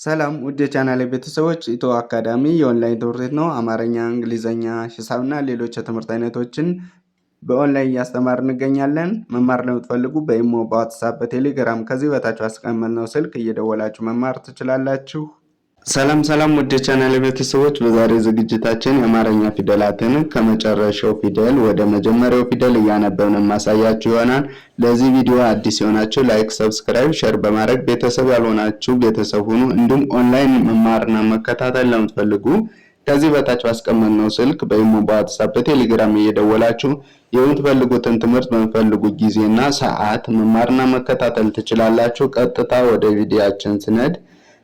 ሰላም ውድ የቻናሌ ቤተሰቦች ኢትዮ አካዳሚ የኦንላይን ትምህርት ቤት ነው። አማርኛ፣ እንግሊዘኛ፣ ሂሳብና ሌሎች የትምህርት አይነቶችን በኦንላይን እያስተማርን እንገኛለን። መማር ለምትፈልጉ በኢሞ፣ በዋትስአፕ፣ በቴሌግራም ከዚህ በታች ባስቀመጥነው ስልክ እየደወላችሁ መማር ትችላላችሁ። ሰላም ውድ የቻናሌ ቤተሰቦች፣ በዛሬ ዝግጅታችን የአማርኛ ፊደላትን ከመጨረሻው ፊደል ወደ መጀመሪያው ፊደል እያነበብን ማሳያችሁ ይሆናል። ለዚህ ቪዲዮ አዲስ የሆናችሁ ላይክ፣ ሰብስክራይብ፣ ሼር በማድረግ ቤተሰብ ያልሆናችሁ ቤተሰብ ሁኑ። እንዲሁም ኦንላይን መማርና መከታተል ለምትፈልጉ ከዚህ በታች ባስቀመጥነው ስልክ በኢሞ፣ በዋትስአፕ፣ በቴሌግራም እየደወላችሁ የምትፈልጉትን ትምህርት በምትፈልጉት ጊዜና ሰዓት መማርና መከታተል ትችላላችሁ። ቀጥታ ወደ ቪዲዮአችን ስነድ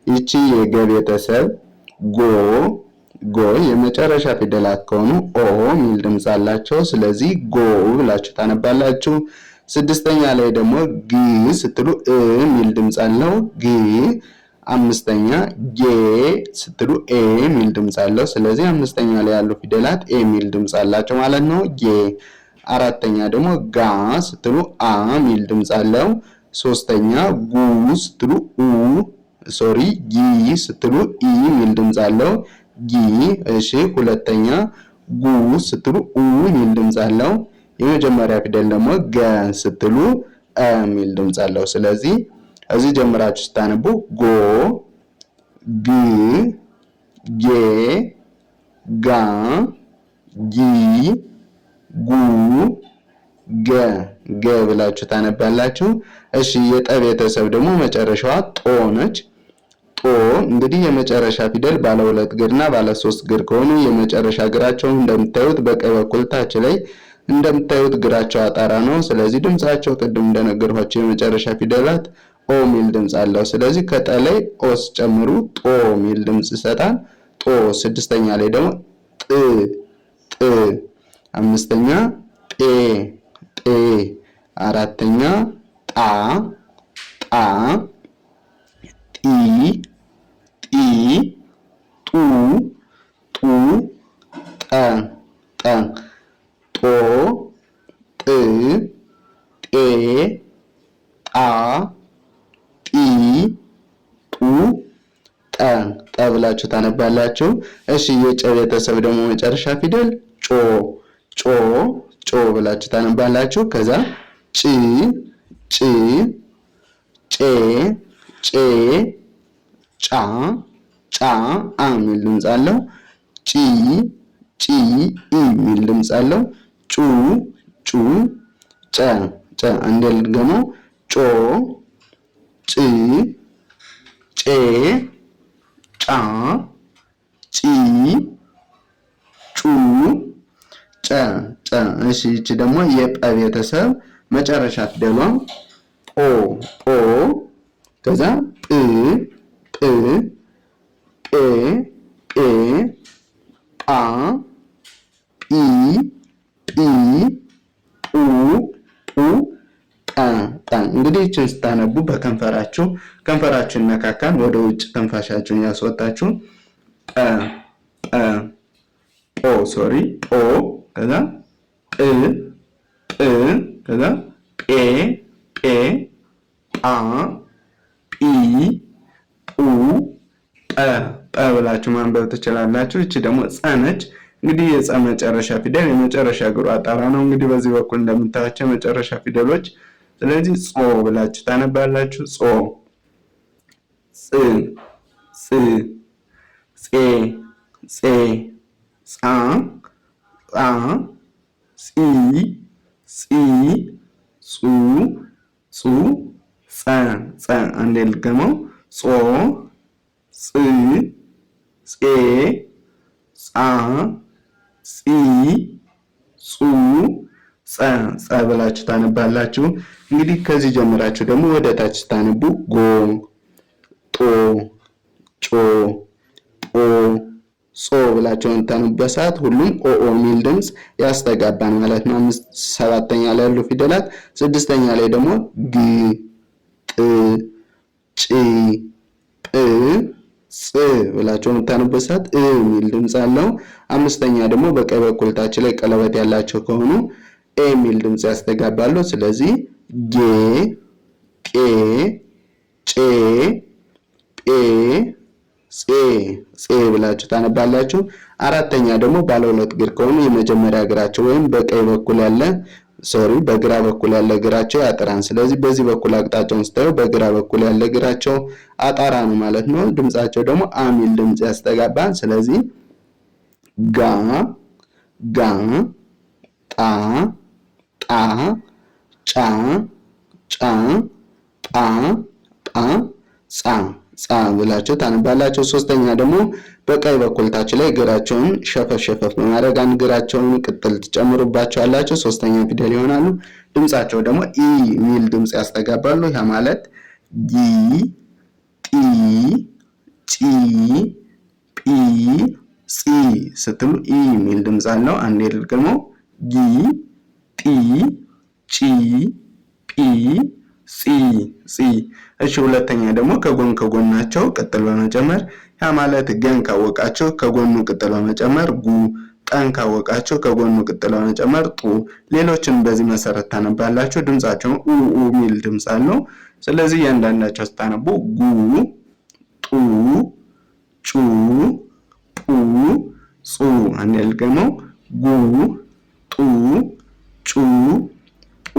ይቺ የገ ቤተሰብ ጎ የመጨረሻ ፊደላት ከሆኑ ኦ ሚል ድምጽ አላቸው። ስለዚህ ጎ ብላችሁ ታነባላችሁ። ስድስተኛ ላይ ደግሞ ግ ስትሉ ሚል ድምጽ አለው። ግ አምስተኛ ጌ ስትሉ ኤ ሚል ድምጽ አለው። ስለዚህ አምስተኛ ላይ ያሉ ፊደላት ኤ ሚል ድምጽ አላቸው ማለት ነው። ጌ አራተኛ ደግሞ ጋ ስትሉ አ ሚል ድምጽ አለው። ሶስተኛ ጉ ስትሉ ጊ ስትሉ ኢ ሚል ድምጽ አለው። ጊ እሺ። ሁለተኛ ጉ ስትሉ ሚል ድምጽ አለው። የመጀመሪያ ፊደል ደግሞ ገ ስትሉ ሚል ድምጽ አለው። ስለዚህ እዚህ ጀምራችሁ ስታነቡ ጎ፣ ግ፣ ጌ፣ ጋ፣ ጊ፣ ጉ፣ ገ ብላችሁ ታነባላችሁ። እሺ የጠ ቤተሰብ ደግሞ መጨረሻዋ ጦ ነች። ጦ እንግዲህ የመጨረሻ ፊደል ባለ 2 እግርና ባለ 3 እግር ከሆኑ የመጨረሻ እግራቸው እንደምታዩት በቀኝ በኩል ታች ላይ እንደምታዩት እግራቸው አጣራ ነው። ስለዚህ ድምጻቸው ቅድም እንደነገርኳችሁ የመጨረሻ ፊደላት ኦ ሚል ድምጽ አለው። ስለዚህ ከጠ ላይ ኦ ጨምሩ ጦ ሚል ድምጽ ይሰጣል። ጦ። ስድስተኛ ላይ ደግሞ ጥ፣ አምስተኛ ጤ፣ አራተኛ ጣ፣ ጢ፣ ጡ፣ ጠ፣ ጦ፣ ጥ፣ ጤ፣ ጣ፣ ጢ፣ ጡ፣ ጠ ብላችሁ ታነባላችሁ። እሺ የጨ ቤተሰብ ደግሞ መጨረሻ ፊደል ጮ ብላችሁ ታነባላችሁ። ከዛ ጭ፣ ጬ፣ ጫ አ ሚል ድምጽ አለው። ጪ ኢ ሚል ድምጽ አለው። ጩ ጨ አንዴ ልድገመው። ጮ፣ ጭ፣ ጬ፣ ጫ፣ ጪ፣ ጩ፣ ጨ። እሺ እቺ ደግሞ የጰ ቤተሰብ መጨረሻ ፊደሏ ጶ፣ ከዛ ጵ፣ ጴ፣ ጳ፣ ጲ፣ ጡ፣ ጠ። እንግዲህ እቺን ስታነቡ ከንፈራችሁን ነካካን ወደ ውጭ ትንፋሻችሁን ያስወጣችሁ ጶ፣ ከዛ ጵ፣ ከዛ ጴ፣ ጳ፣ ጲ፣ ጡ፣ ጠ ብላችሁ ማንበብ ትችላላችሁ። እቺ ደግሞ ጸ ነች። እንግዲህ የጸ መጨረሻ ፊደል የመጨረሻ እግሩ አጣራ ነው። እንግዲህ በዚህ በኩል እንደምታዩቸው የመጨረሻ ፊደሎች። ስለዚህ ጾ ብላችሁ ታነባላችሁ። ጾ፣ ፅ፣ ፄ፣ ጻ፣ ጺ፣ ጸ። አንዴ ልገመው። ጾ፣ ፅ፣ ፄ፣ ጻ፣ ጺ፣ ጸ ብላችሁ ታነባላችሁ። እንግዲህ ከዚህ ጀምራችሁ ደግሞ ወደ ታች ታነቡ ጎ፣ ጦ፣ ጮ፣ ጶ፣ ጾ ብላችሁ ታነቡበት ሰዓት ሁሉም ኦ ሚል ድምጽ ያስተጋባን ማለት ነው። ሰባተኛ ላይ ያሉ ፊደላት። ስድስተኛ ላይ ደግሞ ግ፣ ጥ፣ ጭ፣ ጵ፣ ጽ ብላችሁ የምታነቡበት ሰዓት ሚል ድምጽ አለው። አምስተኛ ደግሞ በቀኝ በኩል ታች ላይ ቀለበት ያላቸው ከሆኑ ኤ ሚል ድምጽ ያስተጋባሉ። ስለዚህ ጌ፣ ቄ፣ ጬ፣ ጴ፣ ጼ ብላችሁ ታነባላችሁ። አራተኛ ደግሞ ባለ ሁለት እግር ከሆኑ የመጀመሪያ እግራቸው ወይም በግራ በኩል ያለ እግራቸው ያጠራን። ስለዚህ በዚህ በኩል አቅጣጫውን ስታዩ በግራ በኩል ያለ እግራቸው አጣራ ነው ማለት ነው። ድምጻቸው ደግሞ አ ሚል ድምጽ ያስተጋባል። ስለዚህ ጋ ጣ ጫ ጻ ብላችሁ ታነባላችሁ። ሶስተኛ ደግሞ በቀኝ በኩል ታች ላይ እግራቸውን ሸፈፍ በማድረግ አንድ እግራቸውን ቅጥል ትጨምሩባቸዋላችሁ። ሶስተኛ ፊደል ይሆናሉ። ድምጻቸው ደግሞ ኢ ሚል ድምጽ ያስተጋባሉ። ያ ማለት ጊ ጢ ጪ ጲ ጺ ስትሉ ኢ ሚል ድምጽ አለው። አንዴ ደግሞ ጊ ጢ ጪ ጲ ጺ። እሺ ሁለተኛ ደግሞ ከጎናቸው ቅጥል በመጨመር ያ ማለት ገን ካወቃቸው ከጎኑ ቅጥል በመጨመር ጉ፣ ጠን ካወቃቸው ከጎኑ ቅጥል በመጨመር ጡ። ሌሎችን በዚህ መሰረት ታነባላችሁ። ድምጻቸው ኡ ሚል ድምጽ አለው። ስለዚህ እያንዳንዳቸው ስታነቡ ጉ፣ ጡ፣ ጩ፣ ጡ፣ ጹ። አንዴ ልገመው ጉ፣ ጡ፣ ጩ፣ ጡ፣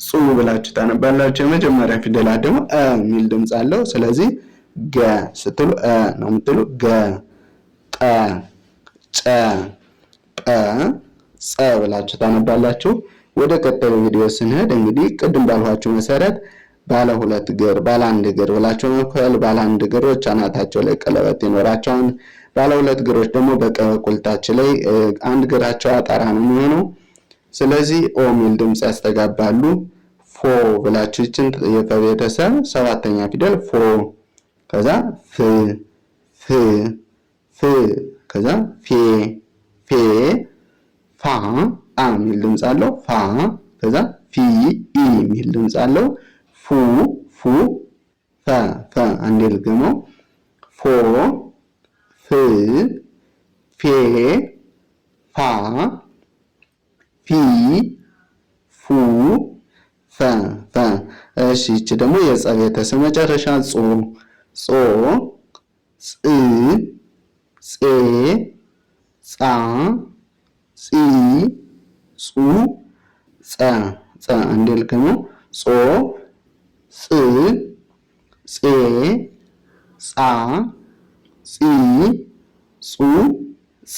ጹ ብላችሁ ታነባላችሁ። የመጀመሪያ ፊደላት ደግሞ አ ሚል ድምጽ አለው። ስለዚህ ገ ስትሉ አ ነው የምትሉ። ገ፣ ጠ፣ ጨ፣ ጰ፣ ጸ ብላችሁ ታነባላችሁ። ወደ ቀጣዩ ቪዲዮ ስንሄድ እንግዲህ ቅድም ባልኋችሁ መሰረት ባለ ሁለት እግር፣ ባለ አንድ እግር ብላችሁ መክፈል። ባለ አንድ እግሮች አናታቸው ላይ ቀለበት ይኖራቸዋል። ባለ ሁለት እግሮች ደግሞ በቀኝ በኩል ታች ላይ አንድ እግራቸው አጣራ ነው የሚሆነው። ስለዚህ ኦ ሚል ድምጽ ያስተጋባሉ። ፎ ብላችሁ ይችን የፈ ቤተሰብ ሰባተኛ ፊደል ፎ፣ ከዛ ፍ ከዛ ፌ ፋ አ ሚል ድምጽ አለው። ፋ ከዛ ፊ ኢ ሚል ድምጽ አለው። ፉ ፈ አንዴ ልገመው ፎ ፍ ፌ ፋ ፊ ፉ ፈ። እሺ እቺ ደግሞ የጸ ቤተሰብ መጨረሻ ጾ ፄ ጻ ጺ ጹ ጸ አንዴ ልገመው ጾ ጽ ፄ ጻ ጺ ጹ ጸ።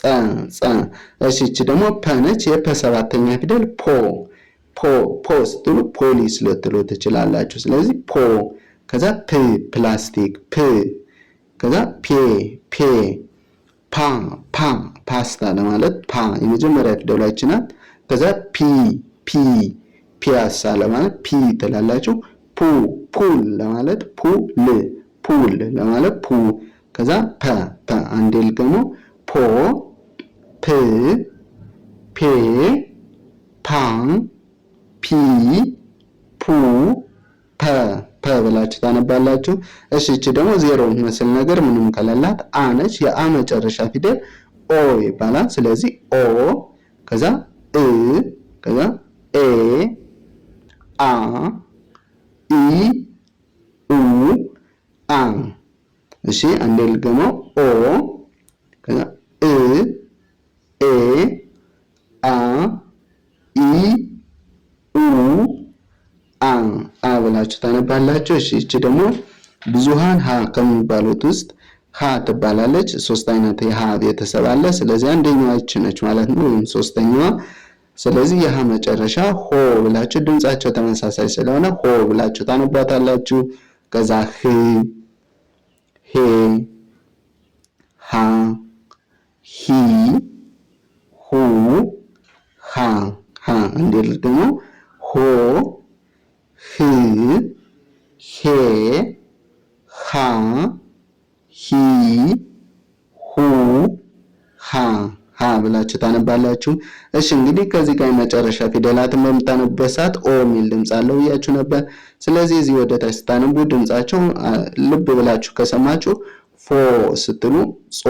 እሺ እቺ ደግሞ ፐ ነች። የፐ ሰባተኛ ፊደል ፖ ስትሉ ፖሊስ ልትሉ ትችላላችሁ። ስለዚህ ፖ ከዛ ፕ ፕላስቲክ ፕ ከዛ ፔ ፓስታ ለማለት ፓ የመጀመሪያ ፊደላች ናት። ከዛ ፒያሳ ለማለት ፒ ትላላችሁ። ፑል ለማለት ፑል ለማለት ፑ። ከዛ ፐ አንዴ ልገሞ ፖ ፕ ፔ ፓ ፒ ፑ ፐ ብላችሁ ታነባላችሁ። እሺ እቺ ደግሞ ዜሮ መስል ነገር ምንም ከሌላት አ ነች። የአ መጨረሻ ፊደል ኦ ይባላል። ስለዚህ ኦ ከዛ እ ከዛ ኤ አ ኢ ኡ አ። እሺ አንዴ ልገመው ኦ ከዛ እ ኤ አ ኢ ኡ አ ብላችሁ ታነባላችሁ። እሺ እቺ ደግሞ ብዙሃን ሀ ከሚባሉት ውስጥ ሀ ትባላለች። ሶስት አይነት የሀ ቤተሰብ አለ። ስለዚህ አንደኛዋ እቺ ነች ማለት ነው፣ ወይም ሶስተኛዋ። ስለዚህ የሀ መጨረሻ ሆ ብላችሁ ድምጻቸው ተመሳሳይ ስለሆነ ሆ ብላችሁ ታነባታላችሁ። ከዛ ህ ሄ ሃ ሂ ሁ ሃ እንዴ ደግሞ ሆ ህ ሄ ሃ ሂ ሁ ሃ ብላችሁ ታነባላችሁ። እሺ እንግዲህ ከዚህ ጋር የመጨረሻ ፊደላትን በምታነቡበት ሰዓት ኦ ሚል ድምጽ አለው ብያችሁ ነበር። ስለዚህ እዚህ ወደ ታች ስታነቡ ድምጻቸው ልብ ብላችሁ ከሰማችሁ ፎ ስትሉ ጾ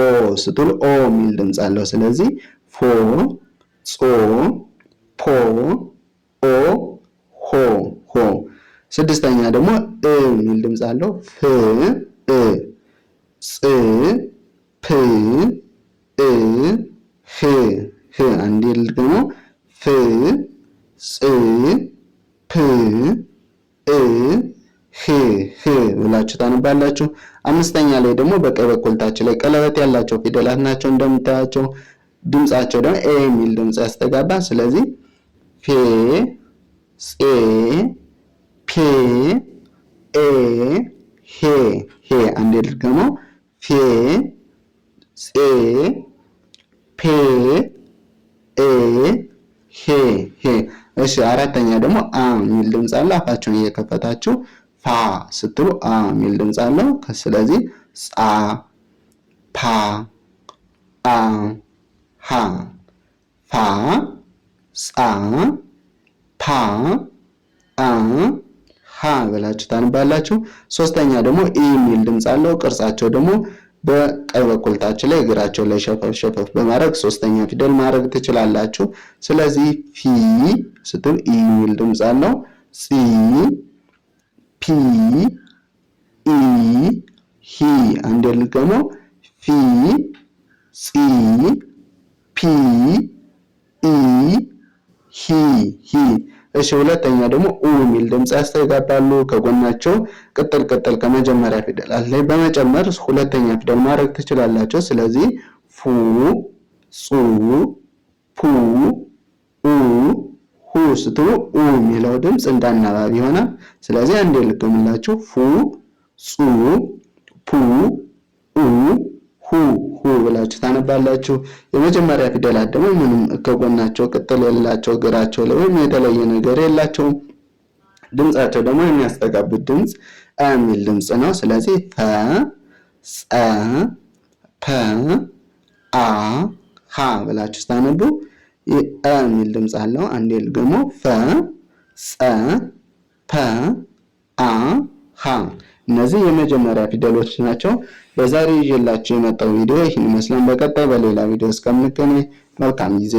ስትሉ ኦ ሚል ድምጽ አለው። ስለዚህ ፎ ጾ ፖ ኦ ሆ። ስድስተኛ ደግሞ እ ሚል ድምጽ አለው። ፍ ጽ ታነባላችሁ። አምስተኛ ላይ ደግሞ በቀኝ በኩል ታች ላይ ቀለበት ያላቸው ፊደላት ናቸው። እንደምታያቸው ድምጻቸው ደግሞ ኤ የሚል ድምጽ ያስተጋባል። ስለዚህ ፌ ጼ ፔ ኤ ሄ ሄ። አንዴ ልድገመው። ፌ ጼ ፔ ኤ ሄ ሄ። እሺ አራተኛ ደግሞ አ የሚል ድምጽ አለ። አፋችሁን እየከፈታችሁ ፋ ስትሉ አ የሚል ድምጽ አለው። ስለዚህ ጻ ፓ አ ሀ ፋ ጻ ፓ አ ሀ ብላችሁ ታነባላችሁ። ሶስተኛ ደግሞ ኢ የሚል ድምጽ አለው። ቅርጻቸው ደግሞ በቀኝ በኩል ታች ላይ እግራቸው ላይ ሸፈፍ ሸፈፍ በማድረግ ሶስተኛ ፊደል ማድረግ ትችላላችሁ። ስለዚህ ፊ ስትል ኢ የሚል ድምጽ አለው። ጺ ፒ ኢ ሂ። አንዴ ልድገመው። ፊ ጺ ፒ ኢ ሂ ሂ። እሺ ሁለተኛ ደግሞ ኡ የሚል ድምጽ ያስተጋባሉ። ከጎናቸው ቅጥል ቅጥል ከመጀመሪያ ፊደላት ላይ በመጨመር ሁለተኛ ፊደል ማድረግ ትችላላችሁ። ስለዚህ ፉ ጹ ፑ ኡ ሁ ስትሉ ኡ የሚለው ድምጽ እንዳናባቢ ይሆናል። ስለዚህ አንዴ ልገምላችሁ። ፉ ጹ ፑ ኡ ሁ ሁ ብላችሁ ታነባላችሁ። የመጀመሪያ ፊደላት ደግሞ ምንም ከጎናቸው ቅጥል የሌላቸው እግራቸው ላይ ወይም የተለየ ነገር የላቸውም። ድምጻቸው ደግሞ የሚያስተጋቡት ድምጽ አ የሚል ድምጽ ነው። ስለዚህ ፈ ጸ ፐ አ ሀ ብላችሁ ስታነቡ አ የሚል ድምጽ አለው። አንዴ ልገሞ። ፈ ጸ ፐ አ ሀ። እነዚህ የመጀመሪያ ፊደሎች ናቸው። በዛሬ ይዤላችሁ የመጣው ቪዲዮ ይህን ይመስላል። በቀጣይ በሌላ ቪዲዮ እስከምንገናኝ መልካም ጊዜ